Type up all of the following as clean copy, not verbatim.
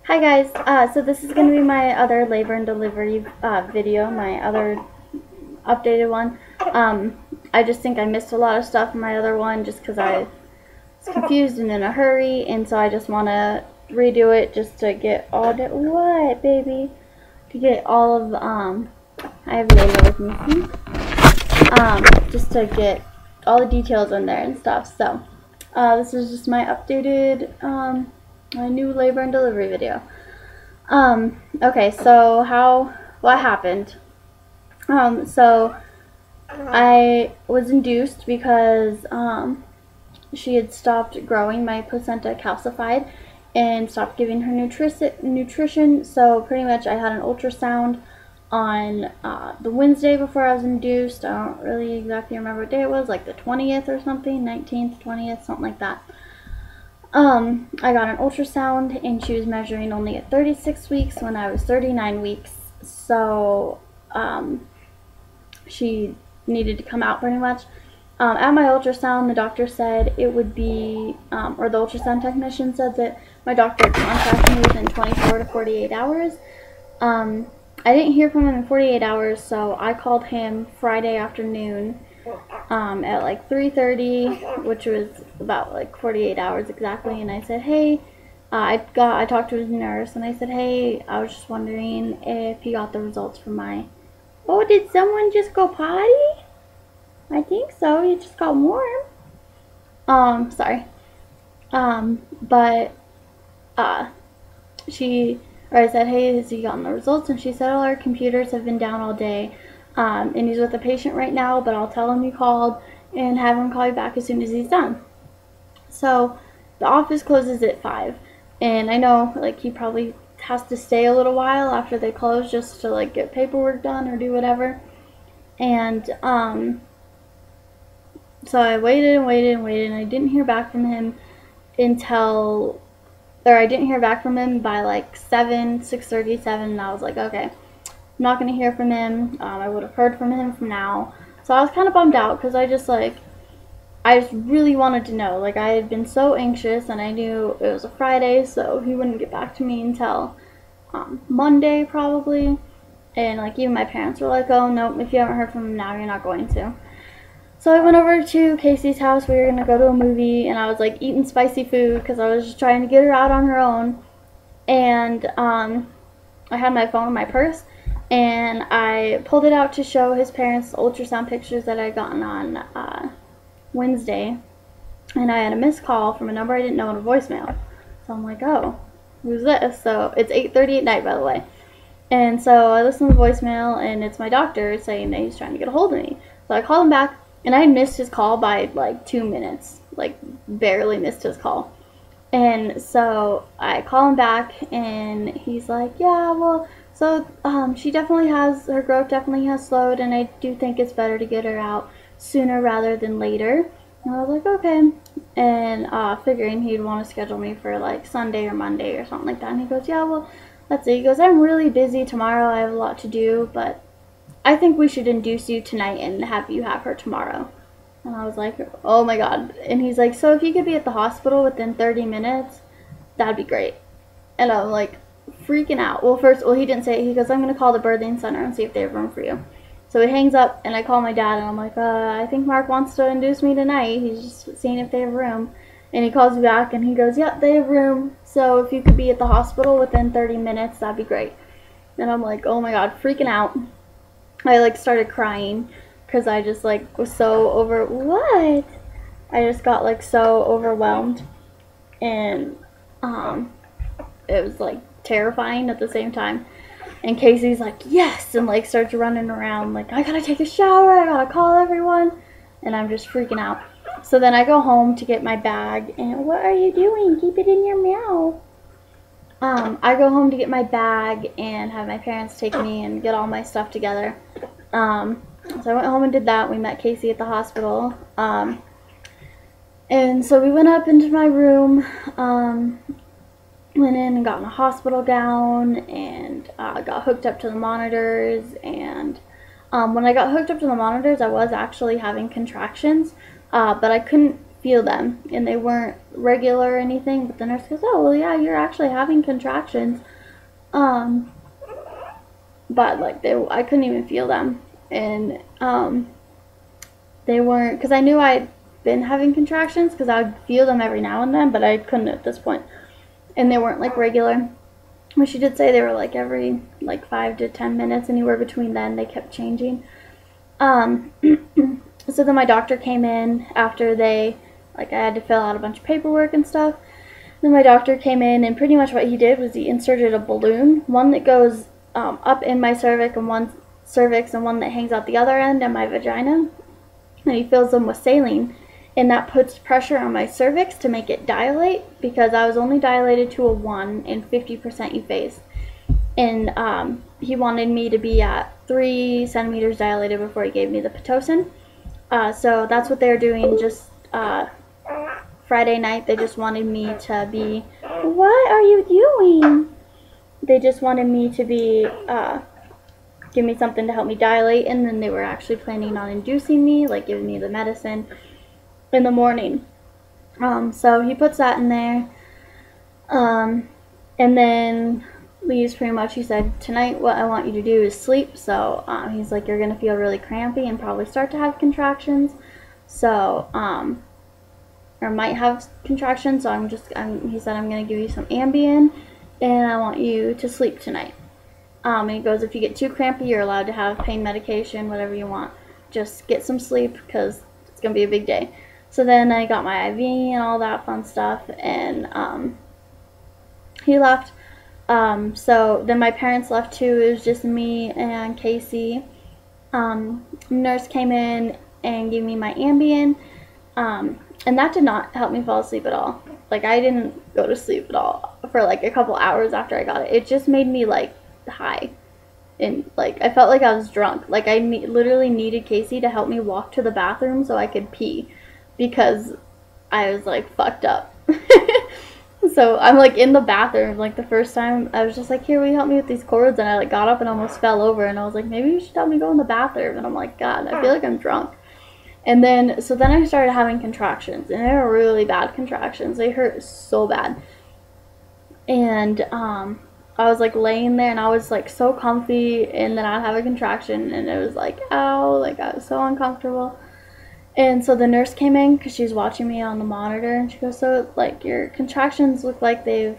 Hi guys, so this is going to be my other labor and delivery video, my other updated one. I just think I missed a lot of stuff in my other one just because I was confused and in a hurry, and so I just want to redo it just to get all the, what baby? To get all of, I have Layla with me, just to get all the details in there and stuff. So, this is just my updated, my new labor and delivery video. Okay, so what happened? So I was induced because, she had stopped growing. My placenta calcified and stopped giving her nutrition. So pretty much I had an ultrasound on the Wednesday before I was induced. I don't really exactly remember what day it was, like the 20th or something, 19th, 20th, something like that. I got an ultrasound and she was measuring only at 36 weeks when I was 39 weeks. So, she needed to come out pretty much. At my ultrasound, the doctor said it would be, or the ultrasound technician said that my doctor would contact me within 24 to 48 hours. I didn't hear from him in 48 hours, so I called him Friday afternoon at like 3:30, which was about like 48 hours exactly, and I said, hey, I talked to his nurse, and I said, hey, I was just wondering if he got the results from my, oh, did someone just go potty? I think so, he just got warm. Sorry. But, I said, hey, has he gotten the results? And she said, oh, our computers have been down all day. And he's with a patient right now, but I'll tell him you called and have him call you back as soon as he's done. So the office closes at 5, and I know like he probably has to stay a little while after they close just to like get paperwork done or do whatever. And so I waited and waited and waited, and I didn't hear back from him I didn't hear back from him by like 6:37, and I was like, okay, I'm not going to hear from him. I would have heard from him from now. So I was kind of bummed out because I just really wanted to know. Like, I had been so anxious, and I knew it was a Friday, so he wouldn't get back to me until Monday probably. And like even my parents were like, oh no, if you haven't heard from him now, you're not going to. So I went over to Casey's house. We were going to go to a movie, and I was like eating spicy food because I was just trying to get her out on her own. And I had my phone in my purse, and I pulled it out to show his parents the ultrasound pictures that I had gotten on Wednesday. And I had a missed call from a number I didn't know in a voicemail. So I'm like, oh, who's this? So it's 8:30 at night, by the way. And so I listened to the voicemail, and it's my doctor saying that he's trying to get a hold of me. So I called him back. And I missed his call by like 2 minutes, like barely missed his call. And so I call him back, and he's like, yeah, well, so she definitely has, her growth definitely has slowed, and I do think it's better to get her out sooner rather than later. And I was like, okay. And figuring he'd want to schedule me for like Sunday or Monday or something like that. And he goes, yeah, well, let's see. He goes, I'm really busy tomorrow. I have a lot to do, but I think we should induce you tonight and have you have her tomorrow. And I was like, oh my god. And he's like, so if you could be at the hospital within 30 minutes, that'd be great. And I'm like freaking out. Well, he didn't say it. He goes, I'm going to call the birthing center and see if they have room for you. So he hangs up, and I call my dad, and I'm like, I think Mark wants to induce me tonight. He's just seeing if they have room. And he calls me back, and he goes, yep, they have room. So if you could be at the hospital within 30 minutes, that'd be great. And I'm like, oh my god, freaking out. I like started crying because I just like was so I just got like so overwhelmed, and it was like terrifying at the same time. And Casey's like, yes, and like starts running around like, I gotta take a shower, I gotta call everyone, and I'm just freaking out. So then I go home to get my bag, and what are you doing? Keep it in your mouth. I go home to get my bag and have my parents take me and get all my stuff together. So I went home and did that. We met Casey at the hospital. And so we went up into my room, went in and got in a hospital gown, and got hooked up to the monitors. And when I got hooked up to the monitors, I was actually having contractions, but I couldn't feel them, and they weren't regular or anything. But the nurse goes, "Oh, well, yeah, you're actually having contractions." But like I couldn't even feel them, and they weren't, because I knew I'd been having contractions because I would feel them every now and then, but I couldn't at this point, and they weren't like regular. But she did say they were like every like 5 to 10 minutes, anywhere between then. They kept changing. So then my doctor came in after I had to fill out a bunch of paperwork and stuff. Then my doctor came in, and pretty much what he did was he inserted a balloon, one that goes up in my cervix and one that hangs out the other end in my vagina, and he fills them with saline, and that puts pressure on my cervix to make it dilate, because I was only dilated to a 1 and 50% euphased. And he wanted me to be at 3 centimeters dilated before he gave me the pitocin. So that's what they're doing. Just Friday night, they just wanted me to be, what are you doing? They just wanted me to be, give me something to help me dilate, and then they were actually planning on inducing me, like giving me the medicine in the morning. So he puts that in there, and then leaves pretty much. He said, tonight what I want you to do is sleep. So he's like, you're going to feel really crampy and probably start to have contractions. So, or might have contractions. So he said, I'm going to give you some Ambien, and I want you to sleep tonight. And he goes, if you get too crampy, you're allowed to have pain medication, whatever you want. Just get some sleep, because it's going to be a big day. So then I got my IV and all that fun stuff, and he left. So then my parents left too. It was just me and Casey. Nurse came in and gave me my Ambien, and that did not help me fall asleep at all. Like, I didn't go to sleep at all for like a couple hours after I got it. It just made me like high, and like I felt like I was drunk. Like I literally needed Casey to help me walk to the bathroom so I could pee, because I was like fucked up. So I'm like in the bathroom, like the first time I was just like, here, will you help me with these cords? And I like got up and almost fell over, and I was like, maybe you should help me go in the bathroom. And I'm like, God, I feel like I'm drunk. And then so then I started having contractions, and they were really bad contractions. They hurt so bad. And I was like laying there, and I was like so comfy, and then I'd have a contraction, and it was like, ow, like I was so uncomfortable. And so the nurse came in, because she's watching me on the monitor, and she goes, so like your contractions look like they've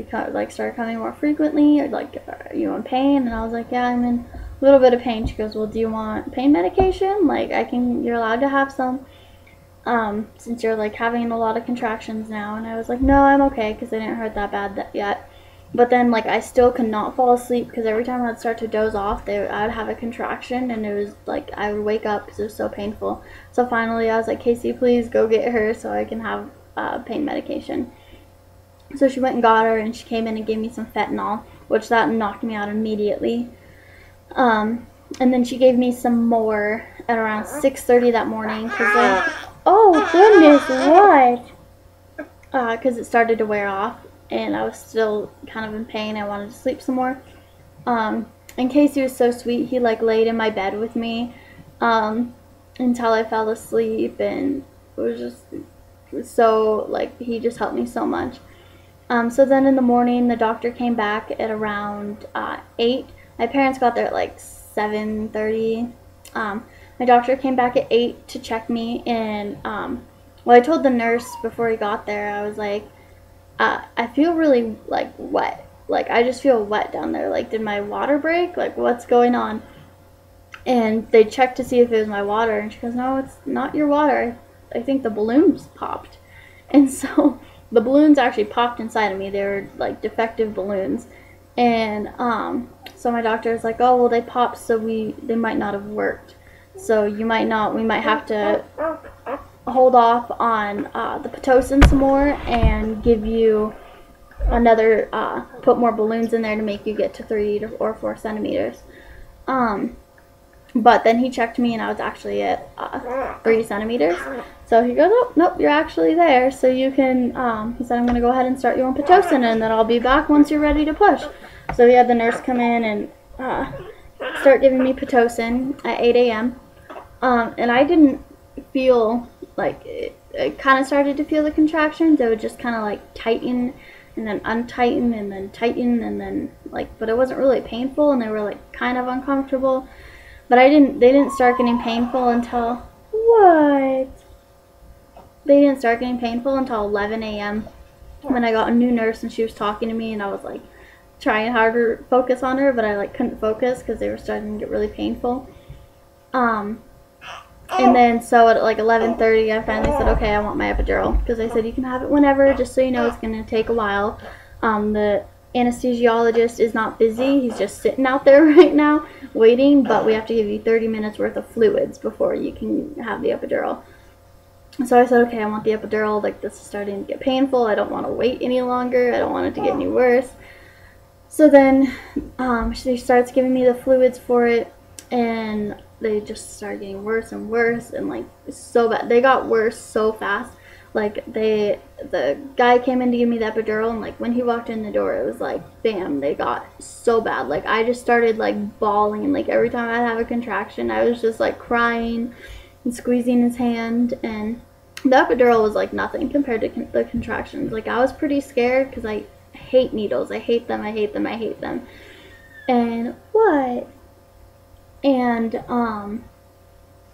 started coming more frequently, or like, are you in pain? And I was like, yeah, I'm in a little bit of pain. She goes, well, do you want pain medication? Like, you're allowed to have some, since you're like having a lot of contractions now. And I was like, no, I'm okay, because they didn't hurt that bad yet. But then like I still could not fall asleep, because every time I'd start to doze off, I'd have a contraction, and it was like I would wake up because it was so painful. So finally I was like, Casey, please go get her so I can have pain medication. So she went and got her, and she came in and gave me some fentanyl, which that knocked me out immediately. And then she gave me some more at around 6:30 that morning, because oh goodness, what? Because it started to wear off, and I was still kind of in pain. I wanted to sleep some more. And Casey was so sweet. He like laid in my bed with me until I fell asleep, and it was so like he just helped me so much. So then in the morning, the doctor came back at around 8. My parents got there at like 7:30. My doctor came back at 8 to check me, and well, I told the nurse before he got there, I was like, I feel really like wet. Like I just feel wet down there. Like, did my water break? Like, what's going on? And they checked to see if it was my water, and she goes, no, it's not your water. I think the balloons popped. And so the balloons actually popped inside of me. They were like defective balloons. And so my doctor was like, oh, well, they popped, so they might not have worked. So we might have to hold off on the pitocin some more, and give you another, put more balloons in there to make you get to 3 or 4 centimeters. But then he checked me, and I was actually at 3 centimeters. So he goes, oh, nope, you're actually there. So you can, he said, I'm going to go ahead and start you on pitocin, and then I'll be back once you're ready to push. So he had the nurse come in and start giving me pitocin at 8 a.m. And I didn't feel like it kind of started to feel the contractions. It would just kind of like tighten and then untighten and then tighten and then like, but it wasn't really painful, and they were like kind of uncomfortable. But they didn't start getting painful until, what? They didn't start getting painful until 11 a.m. when I got a new nurse and she was talking to me, and I was like trying harder to focus on her, but I like couldn't focus because they were starting to get really painful. And then so at like 11:30 I finally said, okay, I want my epidural, because I said you can have it whenever, just so you know it's going to take a while. The anesthesiologist is not busy, he's just sitting out there right now waiting, but we have to give you 30 minutes worth of fluids before you can have the epidural. So I said, okay, I want the epidural, like this is starting to get painful, I don't want to wait any longer, I don't want it to get any worse. So then she starts giving me the fluids for it, and they just started getting worse and worse, and like so bad. They got worse so fast. Like the guy came in to give me the epidural, and like when he walked in the door, it was like bam, they got so bad. Like I just started like bawling, like every time I'd have a contraction I was just like crying and squeezing his hand. And the epidural was like nothing compared to the contractions. Like I was pretty scared because I hate needles. I hate them. I hate them. I hate them. And what? And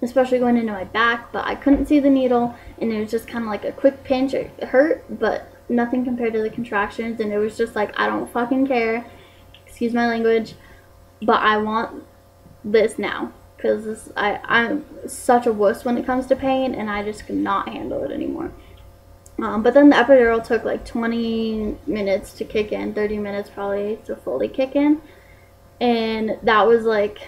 especially going into my back, but I couldn't see the needle, and it was just kind of like a quick pinch. It hurt, but nothing compared to the contractions. And it was just like, I don't fucking care, excuse my language, but I want this now, because I'm such a wuss when it comes to pain, and I just could not handle it anymore. But then the epidural took like 20 minutes to kick in, 30 minutes probably to fully kick in, and that was like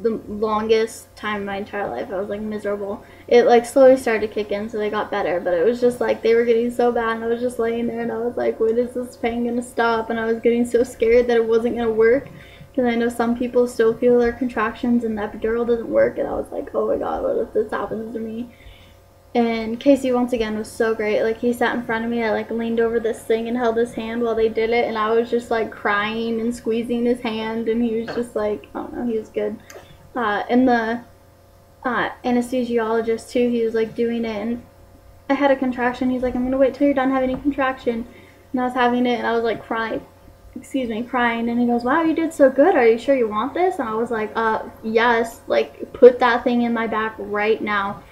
the longest time in my entire life. I was like miserable. It like slowly started to kick in, so they got better, but it was just like they were getting so bad, and I was just laying there and I was like, when is this pain gonna stop? And I was getting so scared that it wasn't gonna work, because I know some people still feel their contractions and the epidural doesn't work, and I was like, oh my god, what if this happens to me? And Casey once again was so great. Like he sat in front of me, I like leaned over this thing and held his hand while they did it, and I was just like crying and squeezing his hand, and he was just like, I don't know, he was good. And the anesthesiologist too, he was like doing it, and I had a contraction. He's like, I'm gonna wait till you're done having a contraction. And I was having it, and I was like crying, and he goes, wow, you did so good, are you sure you want this? And I was like, yes, like put that thing in my back right now.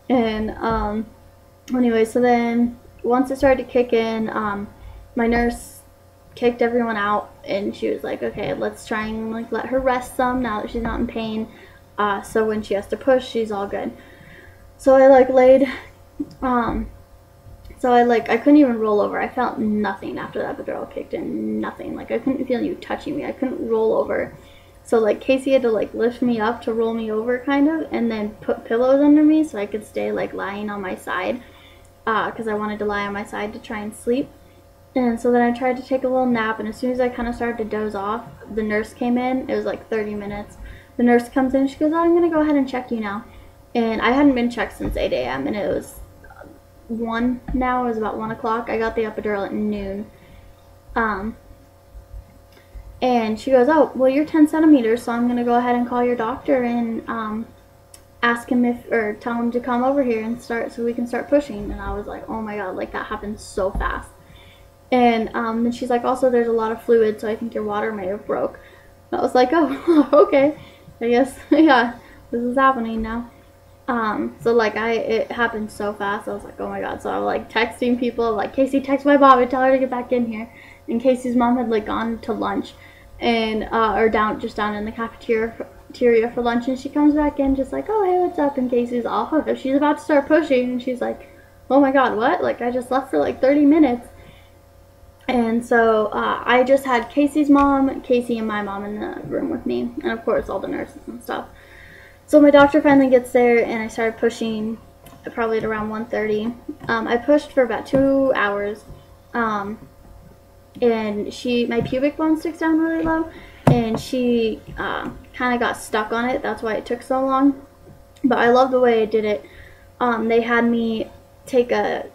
And anyway, so then once it started to kick in, my nurse kicked everyone out, and she was like, okay, let's try and like let her rest some now that she's not in pain, so when she has to push, she's all good. So I like laid, I couldn't even roll over. I felt nothing after the epidural kicked in, nothing. Like I couldn't feel you touching me. I couldn't roll over. So like Casey had to like lift me up to roll me over kind of, and then put pillows under me so I could stay like lying on my side, because I wanted to lie on my side to try and sleep. And so then I tried to take a little nap, and as soon as I kind of started to doze off, the nurse came in. It was like 30 minutes. The nurse comes in, she goes, oh, I'm going to go ahead and check you now. And I hadn't been checked since 8 a.m. and it was 1 now. It was about 1 o'clock. I got the epidural at noon. And she goes, oh, well, you're 10 centimeters, so I'm going to go ahead and call your doctor and ask him or tell him to come over here and start, so we can start pushing. And I was like, oh my god, like that happened so fast. And then she's like, also there's a lot of fluid, so I think your water may have broke. And I was like, oh, okay, I guess, yeah, this is happening now. So like it happened so fast. I was like, oh my god. So I was like texting people, like, Casey, text my mom and tell her to get back in here. And Casey's mom had like gone to lunch, and or down in the cafeteria for lunch, and she comes back in just like, oh hey, what's up? And Casey's all hooked up. She's about to start pushing, and she's like, oh my god, what? Like I just left for like 30 minutes. And so I just had Casey's mom, Casey and my mom in the room with me, and of course all the nurses and stuff. So my doctor finally gets there, and I started pushing probably at around 1:30. I pushed for about 2 hours, and my pubic bone sticks down really low, and she kind of got stuck on it. That's why it took so long. But I love the way I did it. They had me take a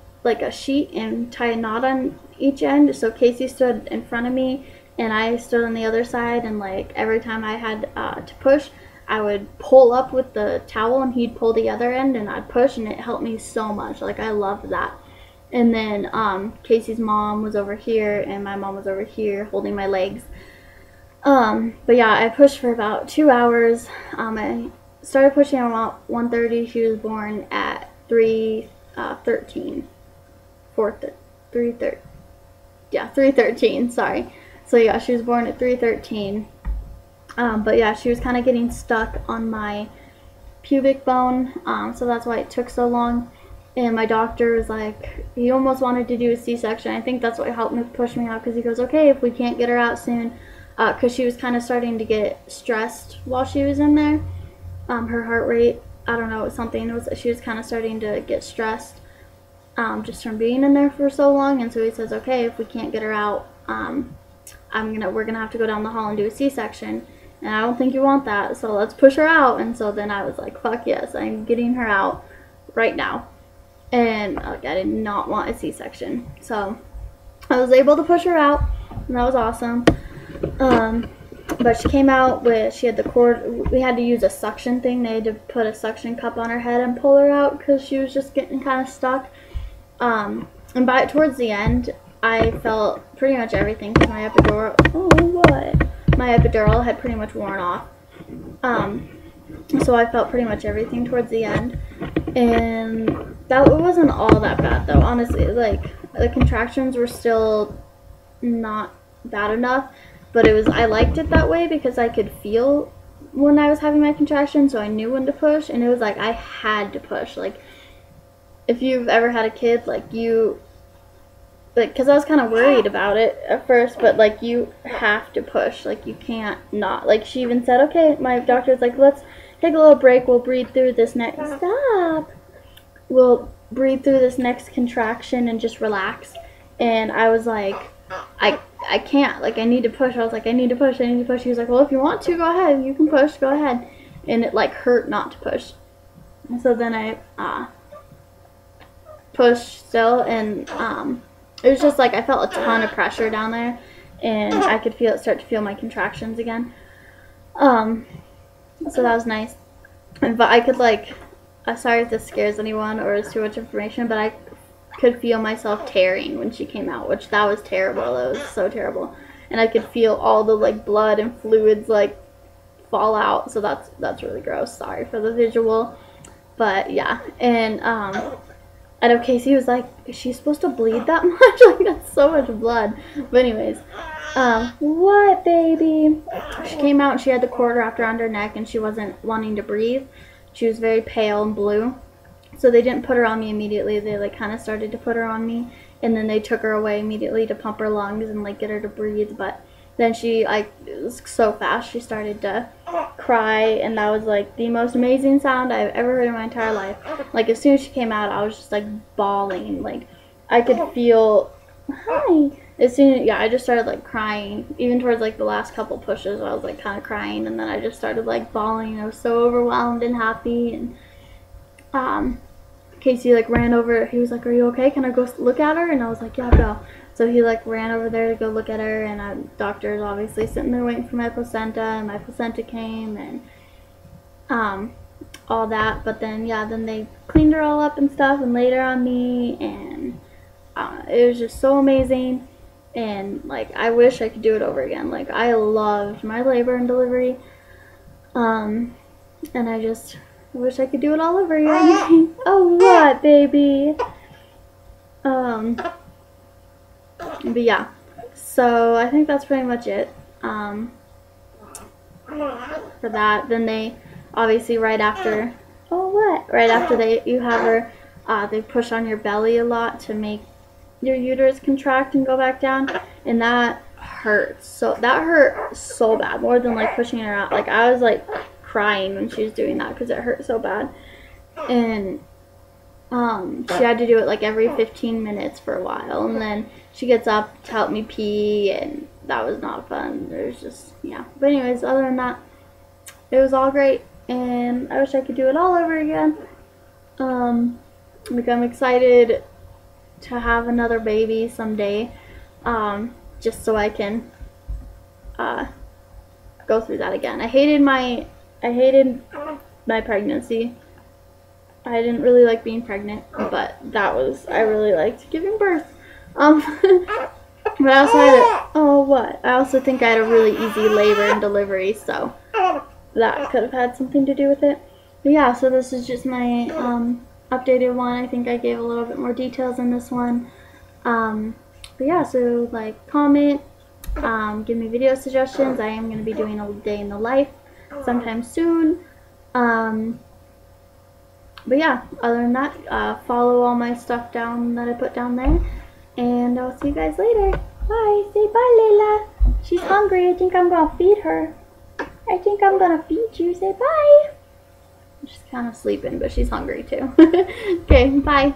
sheet and tie a knot on each end. So Casey stood in front of me, and I stood on the other side, and like every time I had to push, I would pull up with the towel and he'd pull the other end and I'd push, and it helped me so much. Like, I loved that. And then Casey's mom was over here and my mom was over here holding my legs. But yeah, I pushed for about 2 hours. I started pushing at about 1:30. She was born at 3:13. 3:13, sorry. So yeah, she was born at 3:13. But yeah, she was kind of getting stuck on my pubic bone, so that's why it took so long. And my doctor was like, he almost wanted to do a C-section. I think that's what helped me push me out, because he goes, okay, if we can't get her out soon, because she was kind of starting to get stressed while she was in there. Her heart rate, I don't know, she was kind of starting to get stressed just from being in there for so long. And so he says, okay, if we can't get her out, we're gonna have to go down the hall and do a C-section, and I don't think you want that, so let's push her out. And so then I was like, fuck yes, I'm getting her out right now. And like, I did not want a C-section, so I was able to push her out, and that was awesome. But she came out with, she had the cord, we had to use a suction thing. They had to put a suction cup on her head and pull her out because she was just getting kind of stuck. And towards the end, I felt pretty much everything, because my epidural had pretty much worn off. So I felt pretty much everything towards the end, and that wasn't all that bad though, honestly. Like, the contractions were still not bad enough, but I liked it that way because I could feel when I was having my contractions, so I knew when to push, and it was like I had to push. Like, if you've ever had a kid, because I was kind of worried about it at first, but like, you have to push, like, you can't not. Like, she even said, okay, my doctor was like, let's take a little break, we'll breathe through this next contraction and just relax. And I was like, I can't, like, I need to push. I was like, I need to push. He was like, well, if you want to, go ahead, you can push, go ahead. And it like hurt not to push. So then I pushed still, and it was just like I felt a ton of pressure down there, and I could start to feel my contractions again. So that was nice. But I could sorry if this scares anyone or is too much information, but I could feel myself tearing when she came out, which that was terrible. That was so terrible. And I could feel all the like blood and fluids like fall out. So that's really gross. Sorry for the visual. But yeah, and I know Casey was like, is she supposed to bleed that much? Like, that's so much blood. But anyways, what, baby? She came out and she had the cord wrapped around her neck, and she wasn't wanting to breathe. She was very pale and blue. So they didn't put her on me immediately. They like kind of started to put her on me, and then they took her away immediately to pump her lungs and like get her to breathe. But then she, like, it was so fast, she started to cry, and that was like the most amazing sound I've ever heard in my entire life. Like, as soon as she came out, I was just like bawling. Like, I could feel, hi. I just started like crying. Even towards like the last couple pushes, I was like kind of crying, and then I just started like bawling. I was so overwhelmed and happy. And Casey like ran over. He was like, "Are you okay? Can I go look at her?" And I was like, "Yeah, go." So he like ran over there to go look at her, and doctor's obviously sitting there waiting for my placenta, and my placenta came, and all that. But then then they cleaned her all up and stuff and laid her on me, and it was just so amazing. And like, I wish I could do it over again. Like, I loved my labor and delivery, and I wish I could do it all over again. Oh, what, baby? But yeah, so I think that's pretty much it for that. Then they obviously right after you have her, they push on your belly a lot to make your uterus contract and go back down, and that hurts. So that hurt so bad, more than like pushing her out. Like, I was like crying when she was doing that because it hurt so bad. And she had to do it like every 15 minutes for a while, and then she gets up to help me pee, and that was not fun. It was just, yeah. But anyways, other than that, it was all great, and I wish I could do it all over again. Like, I'm excited to have another baby someday, just so I can go through that again. I hated my I hated my pregnancy. I didn't really like being pregnant, but I really liked giving birth. But I also I also think I had a really easy labor and delivery, so that could have had something to do with it. But yeah, so this is just my updated one. I think I gave a little bit more details in this one. But yeah, so like, comment, give me video suggestions. I am going to be doing a day in the life sometime soon. But yeah, other than that, follow all my stuff down that I put down there. And I'll see you guys later. Bye. Say bye, Layla. She's hungry. I think I'm going to feed her. I think I'm going to feed you. Say bye. She's kind of sleeping, but she's hungry too. Okay, bye.